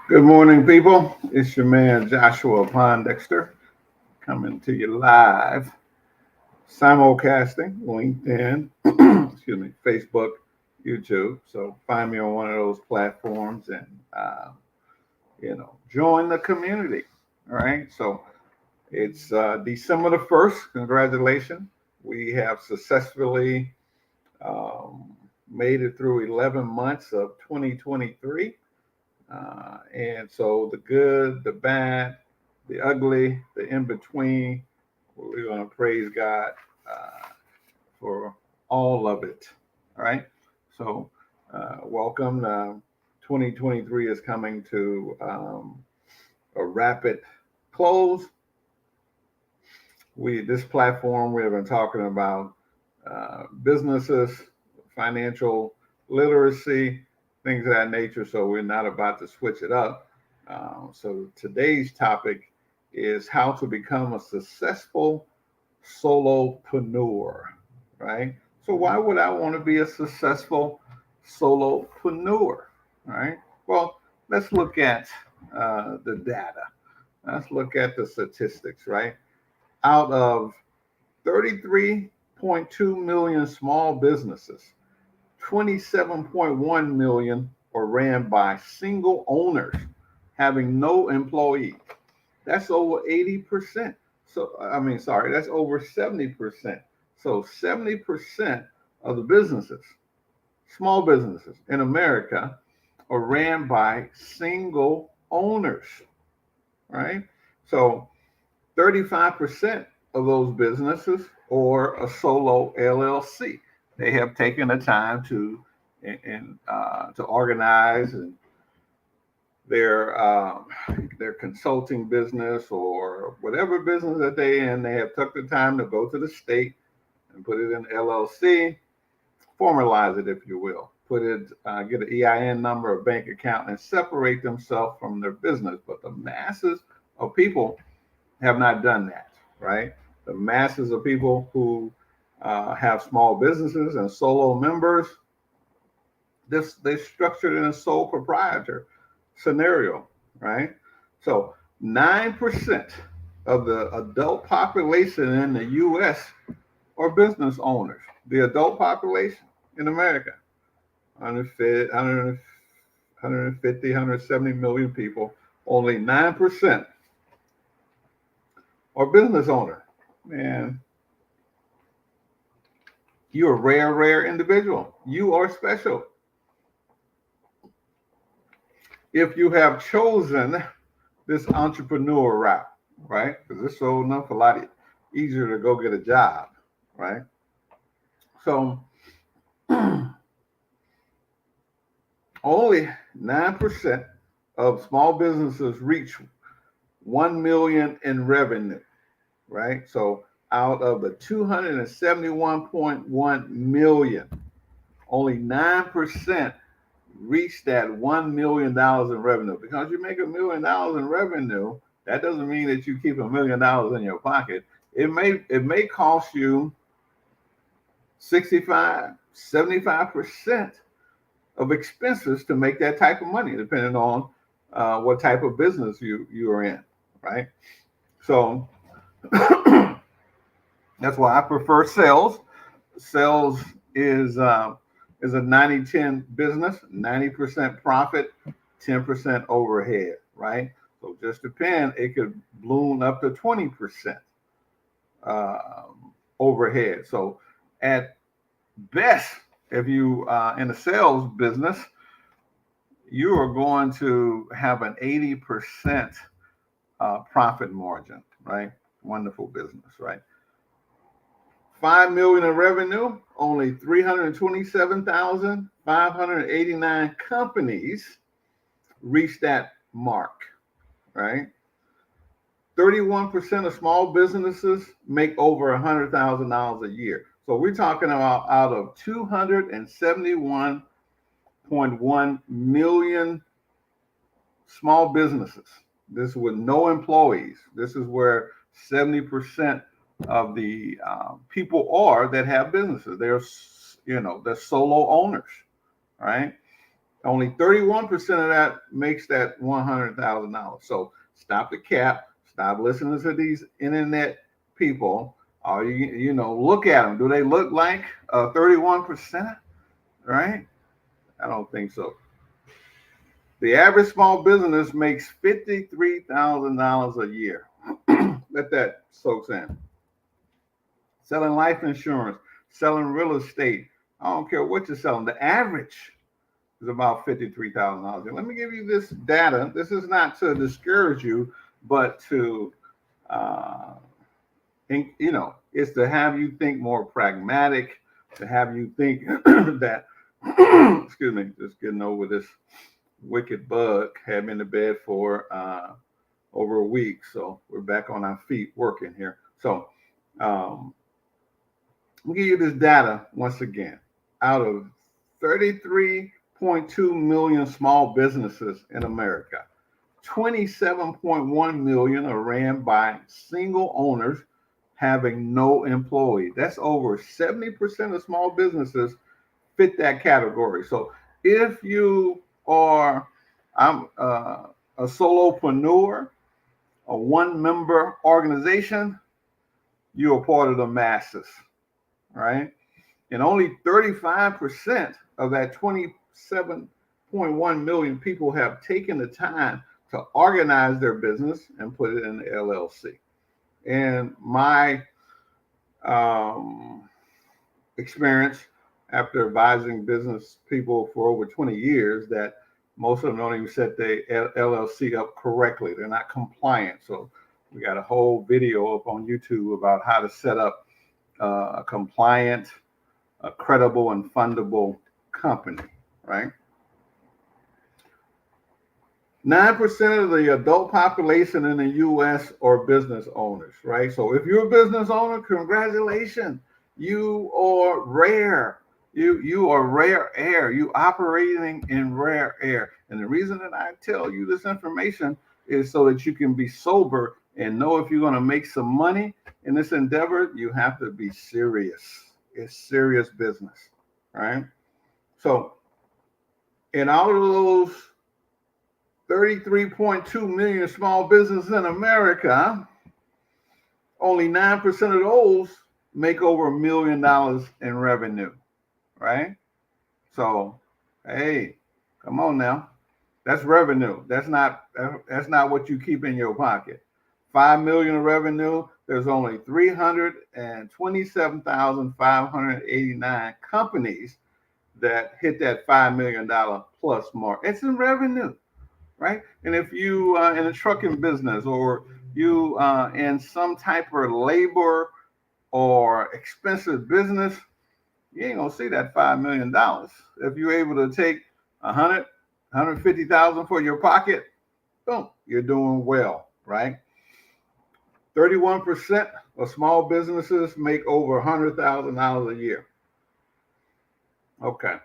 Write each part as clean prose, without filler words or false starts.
Good morning, people. It's your man Joshua Pondexter coming to you live, simulcasting, LinkedIn, excuse me, Facebook, YouTube. So find me on one of those platforms and join the community. All right. So it's December the 1st. Congratulations. We have successfully um, made it through 11 months of 2023. And so the good, the bad, the ugly, the in between, we're going to praise God for all of it. All right. So, welcome. 2023 is coming to a rapid close. This platform, we have been talking about businesses, financial literacy, things of that nature. So we're not about to switch it up. So today's topic is how to become a successful solopreneur, right? So why would I want to be a successful solopreneur, right? Well, let's look at the data. Let's look at the statistics, right? Out of 33.2 million small businesses, 27.1 million are ran by single owners having no employees. That's over 80%. That's over 70%. So 70% of the businesses, small businesses in America, are ran by single owners, right? So 35% of those businesses or a solo LLC. They have taken the time to organize and their consulting business or whatever business that they in. They have took the time to go to the state and put it in LLC, formalize it, if you will. Put it, get an EIN number, a bank account, and separate themselves from their business. But the masses of people have not done that, right? The masses of people who have small businesses and solo members, they structured in a sole proprietor scenario, right? So 9% of the adult population in the U.S. are business owners. The adult population in America, 170 million people, only 9% are business owners. Man, you're a rare, rare individual. You are special. If you have chosen this entrepreneur route, right? Because it's so enough a lot easier to go get a job, right? So only 9% of small businesses reach 1 million in revenue, right? So out of the 271.1 million, only 9% reach that $1 million in revenue. Because you make $1 million in revenue, that doesn't mean that you keep $1 million in your pocket. It may cost you 65, 75% of expenses to make that type of money, depending on what type of business you are in, right? So that's why I prefer sales. Sales is is a 90-10 business, 90% profit, 10% overhead, right? So just depend, it could balloon up to 20% overhead. So at best, if you in the sales business, you are going to have an 80% profit margin, right? Wonderful business, right? 5 million in revenue, only 327,589 companies reach that mark, right? 31% of small businesses make over $100,000 a year. So we're talking about out of 271.1 million small businesses. This is with no employees. This is where 70% of the people are that have businesses. They're solo owners, right? Only 31% of that makes that $100,000. So stop the cap. Stop listening to these internet people. Look at them. Do they look like 31%? Right? I don't think so. The average small business makes $53,000 a year. Let that soak in. Selling life insurance, selling real estate. I don't care what you're selling. The average is about $53,000. Let me give you this data. This is not to discourage you, but to, it's to have you think more pragmatic, to have you think that, excuse me, just getting over this wicked bug, had me in the bed for over a week. So we're back on our feet working here. So I'll give you this data once again. Out of 33.2 million small businesses in America, 27.1 million are ran by single owners having no employees. That's over 70% of small businesses fit that category. So if you are a solopreneur, a one-member organization, you're a part of the masses, right? And only 35% of that 27.1 million people have taken the time to organize their business and put it in the LLC. And my experience after advising business people for over 20 years, that most of them don't even set the LLC up correctly. They're not compliant. So we got a whole video up on YouTube about how to set up a compliant, a credible and fundable company, right? 9% of the adult population in the U.S. are business owners, right? So if you're a business owner, congratulations. You are rare. You are rare air. You operating in rare air. And the reason that I tell you this information is so that you can be sober and know if you're going to make some money in this endeavor, you have to be serious. It's serious business, right? So in all of those 33.2 million small businesses in America, only 9% of those make over $1 million in revenue, right? So, hey, come on now. That's revenue. That's not what you keep in your pocket. 5 million in revenue, there's only 327,589 companies that hit that $5 million plus mark. It's in revenue, right? And if you in a trucking business, or you in some type of labor or expensive business, you ain't gonna see that $5 million. If you're able to take 150,000 for your pocket, boom, you're doing well, right? 31% of small businesses make over $100,000 a year. Okay.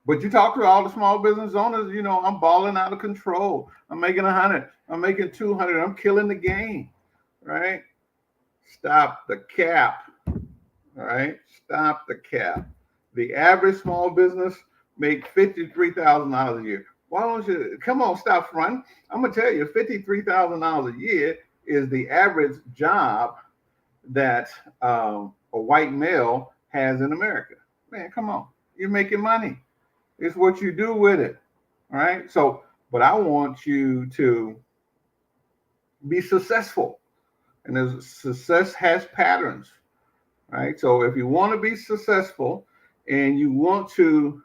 But you talk to all the small business owners, I'm balling out of control. I'm making 100. I'm making 200. I'm killing the game, right? Stop the cap, right? Stop the cap. The average small business make $53,000 a year. Why don't you, come on, stop fronting. I'm going to tell you, $53,000 a year is the average job that a white male has in America. Man, come on. You're making money. It's what you do with it, right? So, but I want you to be successful. And success has patterns, right? So if you want to be successful and you want to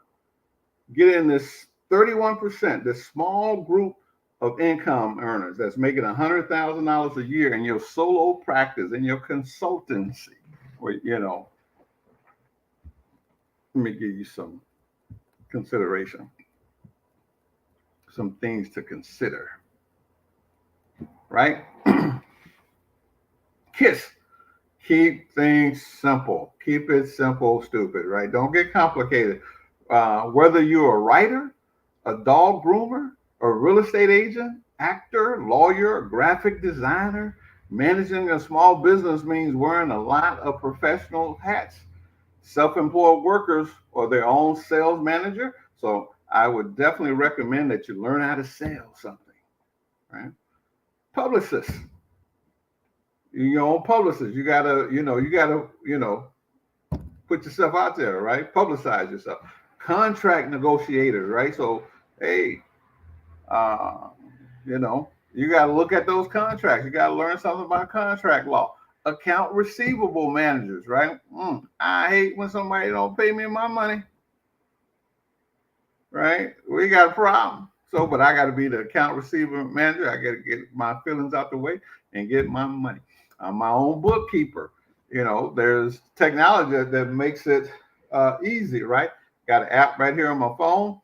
get in this 31%, this small group of income earners that's making $100,000 a year in your solo practice, in your consultancy, or, let me give you some consideration, some things to consider, right? Keep things simple. Keep it simple, stupid, right? Don't get complicated. Whether you're a writer, a dog groomer, a real estate agent, actor, lawyer, graphic designer, managing a small business means wearing a lot of professional hats. Self-employed workers are their own sales manager. So I would definitely recommend that you learn how to sell something, right? Publicists, your own publicist. You gotta put yourself out there, right? Publicize yourself. Contract negotiators, right? So, hey, uh, you got to look at those contracts. You got to learn something about contract law. Account receivable managers, right? I hate when somebody don't pay me my money, right? We got a problem. So, but I got to be the account receiver manager. I got to get my feelings out the way and get my money. I'm my own bookkeeper. There's technology that makes it easy, right? Got an app right here on my phone,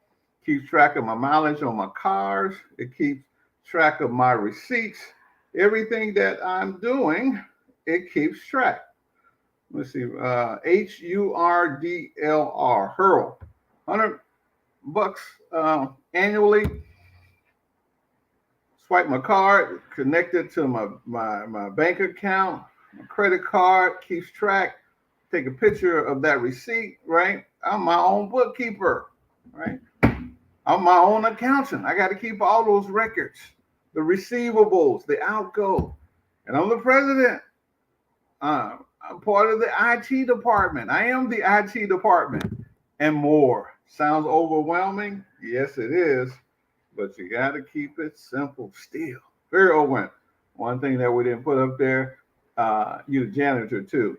keeps track of my mileage on my cars. It keeps track of my receipts. Everything that I'm doing, it keeps track. Let's see, HURDLR, 100 bucks annually. Swipe my card, connect it to my bank account, my credit card, keeps track, take a picture of that receipt, right? I'm my own bookkeeper, right? I'm my own accountant. I got to keep all those records, the receivables, the outgo. And I'm the president. I'm part of the IT department. I am the IT department and more. Sounds overwhelming? Yes, it is. But you got to keep it simple still. Very overwhelming. One thing that we didn't put up there, you're the janitor too,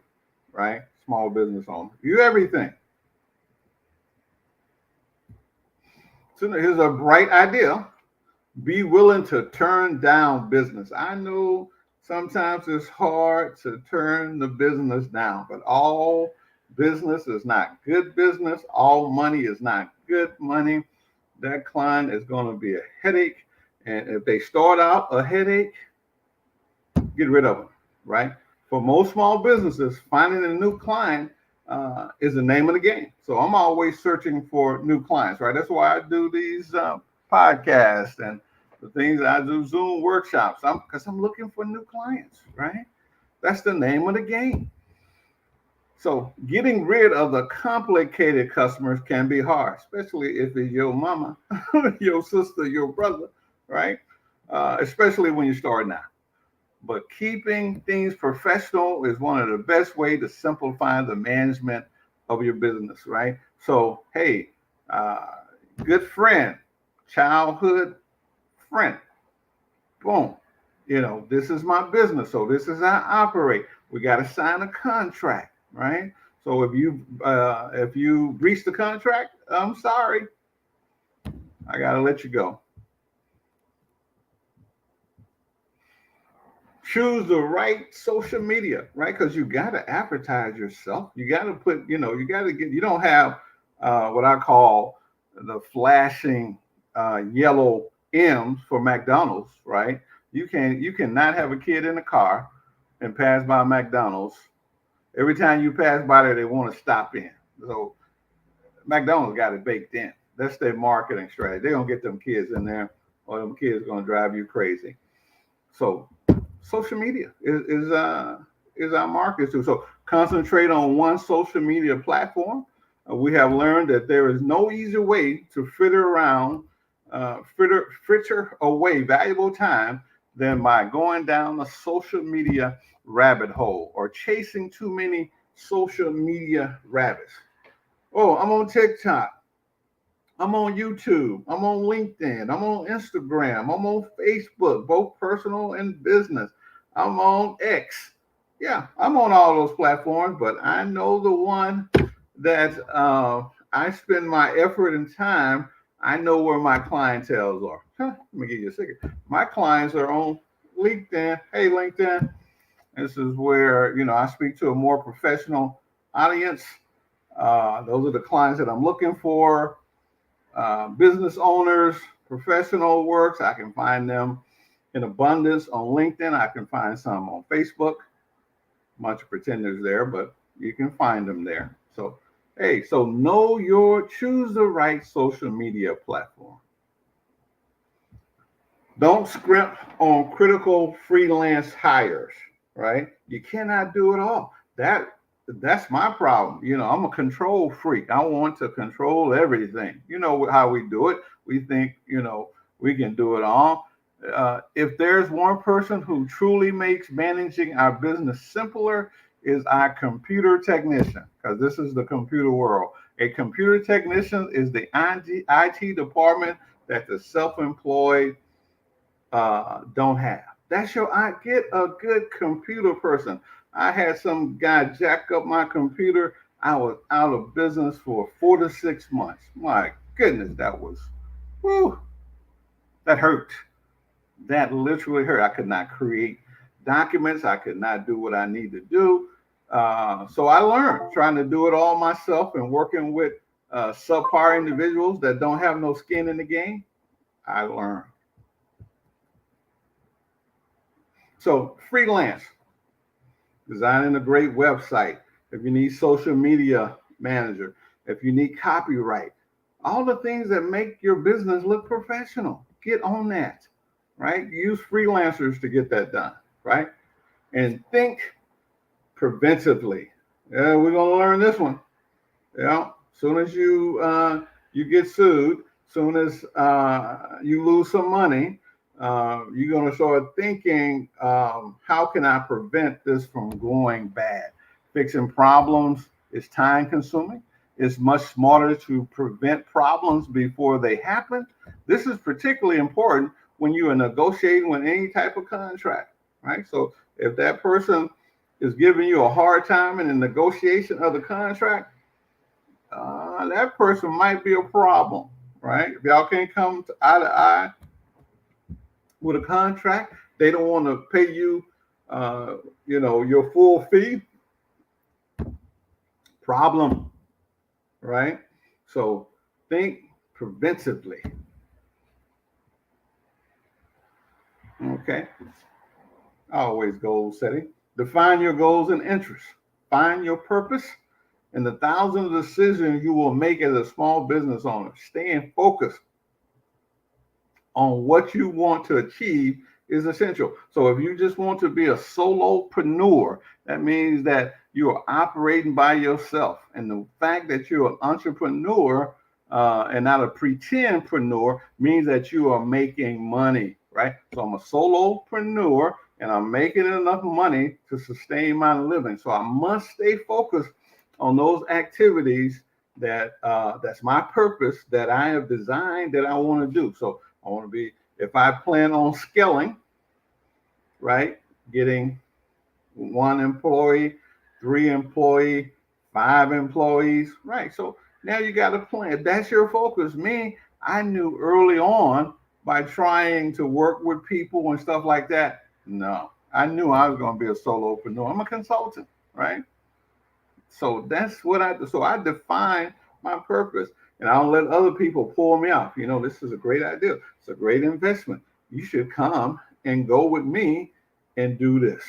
right? Small business owner. You everything. So here's a bright idea. Be willing to turn down business. I know sometimes it's hard to turn the business down, but all business is not good business. All money is not good money. That client is going to be a headache. And if they start out a headache, get rid of them, right? For most small businesses, finding a new client is the name of the game. So I'm always searching for new clients, right? That's why I do these podcasts and the things I do, Zoom workshops, because I'm looking for new clients, right? That's the name of the game. So getting rid of the complicated customers can be hard, especially if it's your mama, your sister, your brother, right? Especially when you're starting out. But keeping things professional is one of the best ways to simplify the management of your business, right? So, hey, good friend, childhood friend, boom. This is my business, so this is how I operate. We got to sign a contract, right? So if you breach the contract, I'm sorry, I got to let you go. Choose the right social media, right? Because you got to advertise yourself. You got to put, you don't have what I call the flashing yellow M's for McDonald's, right? You cannot have a kid in the car and pass by McDonald's. Every time you pass by there, they want to stop in. So McDonald's got it baked in. That's their marketing strategy. They're going to get them kids in there, or them kids are going to drive you crazy. So social media is our market too. So concentrate on one social media platform. We have learned that there is no easier way to fritter away valuable time than by going down a social media rabbit hole or chasing too many social media rabbits. Oh, I'm on TikTok. I'm on YouTube. I'm on LinkedIn. I'm on Instagram. I'm on Facebook, both personal and business. I'm on X. Yeah, I'm on all those platforms, but I know the one that I spend my effort and time. I know where my clientels are. Let me give you a second. My clients are on LinkedIn. Hey, LinkedIn. This is where, I speak to a more professional audience. Those are the clients that I'm looking for. Business owners, professional works. I can find them in abundance on LinkedIn. I can find some on Facebook. Bunch of pretenders there, but you can find them there. So, hey, choose the right social media platform. Don't scrimp on critical freelance hires, right? You cannot do it all. That that's my problem. I'm a control freak. I want to control everything. You know how we do it. We think, we can do it all. If there's one person who truly makes managing our business simpler, is our computer technician, because this is the computer world. A computer technician is the IT department that the self-employed don't have. I get a good computer person. I had some guy jack up my computer. I was out of business for 4 to 6 months. My goodness, whew, that hurt. That literally hurt. I could not create documents. I could not do what I need to do. So I learned trying to do it all myself and working with subpar individuals that don't have no skin in the game. I learned. So freelance, designing a great website. If you need social media manager, if you need copyright, all the things that make your business look professional, get on that, right? Use freelancers to get that done, right? And think preventively. Yeah, we're gonna learn this one. Yeah, soon as you get sued, soon as you lose some money, you're going to start thinking, how can I prevent this from going bad? Fixing problems is time consuming. It's much smarter to prevent problems before they happen. This is particularly important when you are negotiating with any type of contract, right? So if that person is giving you a hard time in the negotiation of the contract, that person might be a problem, right? If y'all can't come to eye to eye with a contract, they don't want to pay you, your full fee. Problem, right? So think preventively. Okay. Always goal setting. Define your goals and interests. Find your purpose and the thousands of decisions you will make as a small business owner. Staying focused on what you want to achieve is essential. So if you just want to be a solopreneur, that means that you are operating by yourself. And the fact that you're an entrepreneur and not a pretendpreneur means that you are making money, right? So I'm a solopreneur and I'm making enough money to sustain my living. So I must stay focused on those activities that's my purpose, that I have designed, that I want to do. So I want to be, if I plan on scaling, right, getting 1 employee, 3 employee, 5 employees, right? So now you got a plan. That's your focus. Me, I knew early on by trying to work with people and stuff like that. No, I knew I was going to be a solopreneur. I'm a consultant, right? So that's what I do. So I define my purpose, and I don't let other people pull me off. This is a great idea. It's a great investment. You should come and go with me and do this,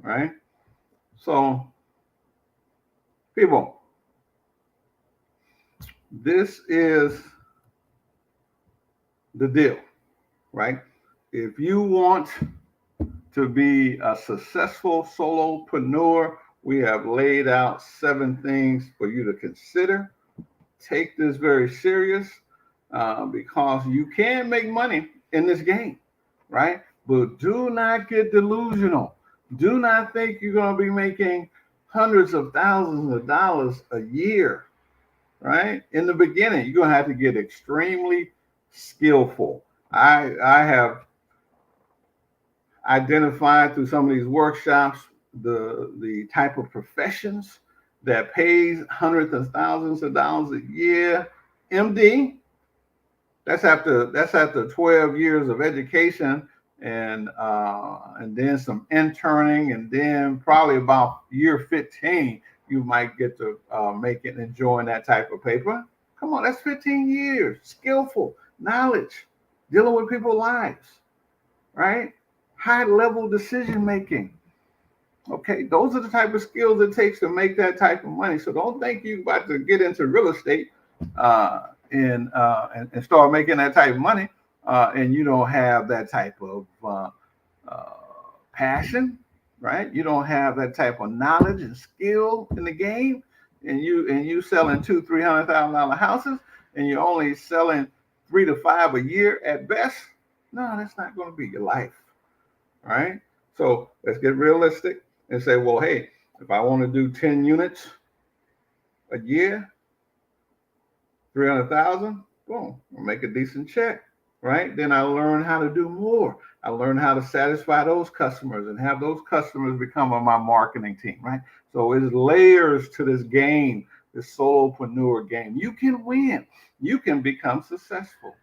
right? So, people, this is the deal, right? If you want to be a successful solopreneur, we have laid out 7 things for you to consider. Take this very serious because you can make money in this game, right? But do not get delusional. Do not think you're going to be making hundreds of thousands of dollars a year, right? In the beginning, you're going to have to get extremely skillful. I have identified through some of these workshops the type of professions that pays hundreds of thousands of dollars a year. MD, that's after 12 years of education and then some interning, and then probably about year 15 you might get to make it enjoying that type of paper. Come on, that's 15 years, skillful knowledge, dealing with people's lives, right? High level decision making. Okay, those are the type of skills it takes to make that type of money. So don't think you're about to get into real estate and start making that type of money and you don't have that type of passion, right? You don't have that type of knowledge and skill in the game, and you selling $200,000-$300,000 houses, and you're only selling 3 to 5 a year at best. No, that's not going to be your life, right? So let's get realistic and say, well, hey, if I want to do 10 units a year, 300,000, boom, I'll make a decent check, right? Then I learn how to do more. I learn how to satisfy those customers and have those customers become on my marketing team, right? So it's layers to this game, this solopreneur game. You can win. You can become successful.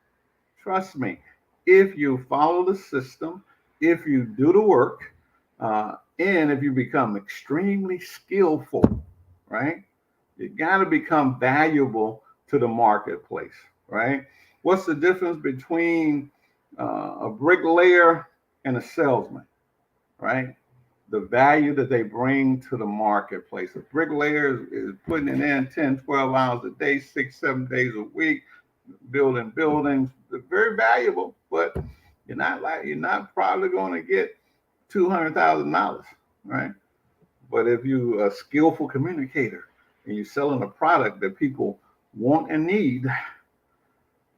Trust me. If you follow the system, if you do the work, and if you become extremely skillful, right? You got to become valuable to the marketplace, right? What's the difference between a bricklayer and a salesman, right? The value that they bring to the marketplace. A bricklayer is putting it in 10, 12 hours a day, 6, 7 days a week, building buildings. They're very valuable, but you're not probably going to get $200,000, right? But if you're a skillful communicator and you're selling a product that people want and need,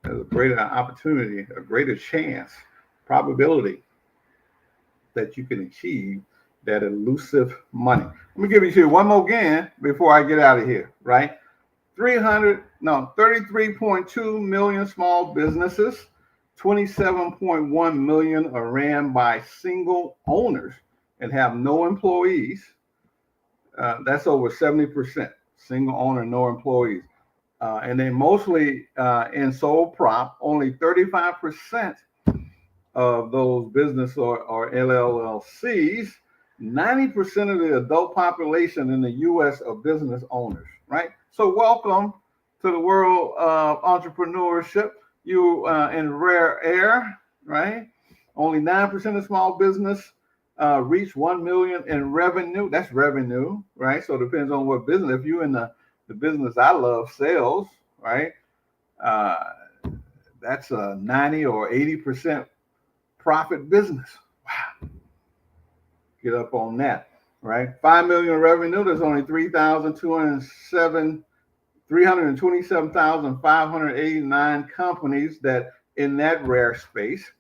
there's a greater opportunity, a greater chance, probability that you can achieve that elusive money. Let me give you here one more again before I get out of here, right? 33.2 million small businesses, 27.1 million are ran by single owners and have no employees. That's over 70%. Single owner, no employees. And then mostly in sole prop, only 35% of those business or LLCs, 90% of the adult population in the U.S. are business owners, right? So welcome to the world of entrepreneurship. You in rare air, right? Only 9% of small business reach 1 million in revenue. That's revenue, right? So it depends on what business. If you're in the business I love, sales, right? That's a 90 or 80% profit business. Wow. Get up on that, right? 5 million revenue. There's only 327,589 companies that in that rare space.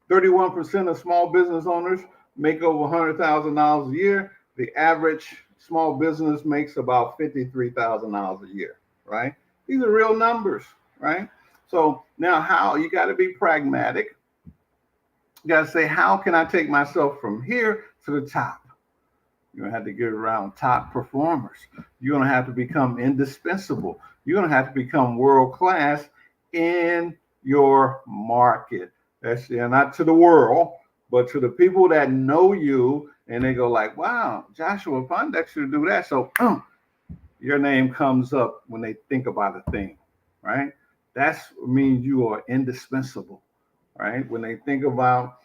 31% of small business owners make over $100,000 a year. The average small business makes about $53,000 a year, right? These are real numbers, right? So now how you got to be pragmatic. You got to say, how can I take myself from here to the top? You're going to have to get around top performers. You're going to have to become indispensable. You're going to have to become world class in your market. That's not to the world, but to the people that know you, and they go like, wow, Joshua Pondexter do that. So your name comes up when they think about a thing, right? That means you are indispensable, right? When they think about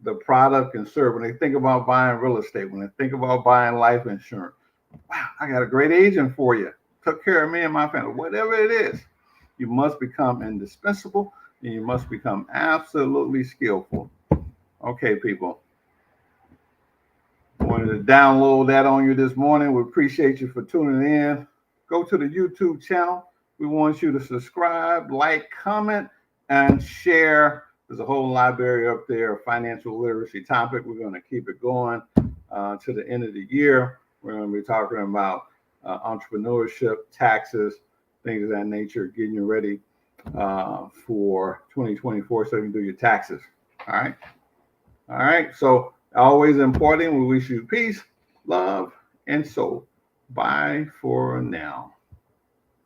the product and service, when they think about buying real estate, when they think about buying life insurance, wow, I got a great agent for you. Took care of me and my family. Whatever it is, you must become indispensable and you must become absolutely skillful. Okay, people. I wanted to download that on you this morning. We appreciate you for tuning in. Go to the YouTube channel. We want you to subscribe, like, comment, and share. There's a whole library up there of financial literacy topic. We're going to keep it going to the end of the year. We're going to be talking about entrepreneurship, taxes, things of that nature, getting you ready for 2024 so you can do your taxes. All right. All right. So always important. We wish you peace, love, and soul. Bye for now.